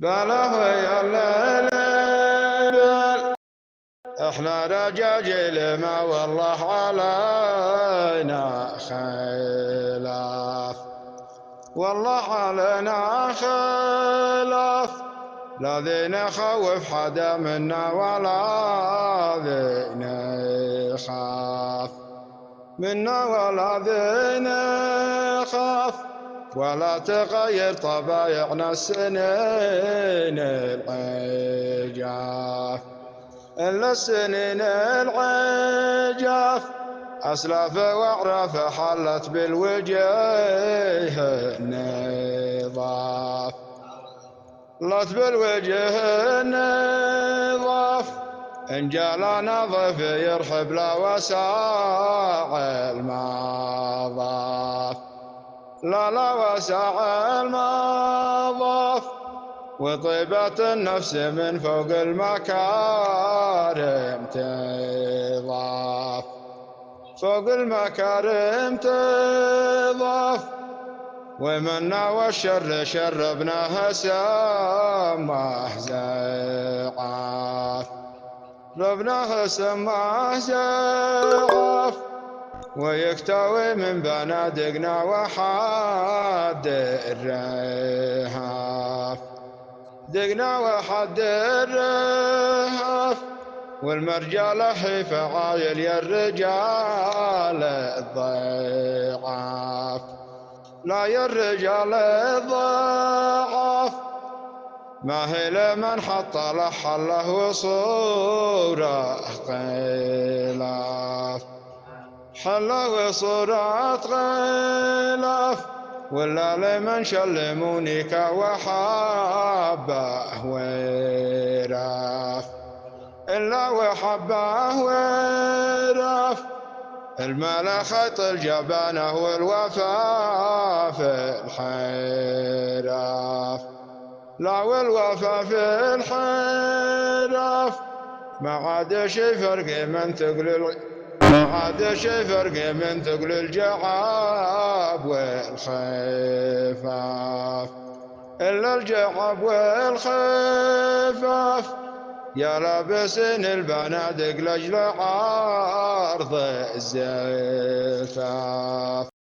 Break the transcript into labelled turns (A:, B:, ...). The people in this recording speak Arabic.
A: بله يا الليل بل احنا رجاجيل ما والله علينا خلاف، والله علينا خلاف، لا ذي نخوف حدا منا ولا ذي نخاف منا ولا ذي نخاف، ولا تغير طبايعنا السنين العجاف إلا السنين العجاف، أسلاف وأعراف حلت بالوجه النظاف، حلت بالوجه النظاف، إن جانا ضيف يرحب لا وساع المضاف، لا وساع المضاف، وطيبة النفس من فوق المكارم تضاف، فوق المكارم تضاف، ومنا والشر شربناه سماه زعاف، ربناه سماه زعاف، ويكتوي من بنادقنا وحد الرهاف، دقنا وحد الرهاف، والمرجال حيف عايل يا الرجال الضعاف، لا يا الرجال الضعاف، ما هي لمن حط له حله وصوره خلاف، حله وصوره غلاف، ولا لمن شلمونيك وحبه وراف، إلا وحبه وراف، المال خيط الجبانة والوفا في الحراف، لا والوفا في الحراف، ما عاد شي فرق من ثقل ما عاد شي فرق من ثقل الجعاب والخفاف، إلا الجعاب والخفاف، يا لابسين البنادق لأجل عرض الزفاف.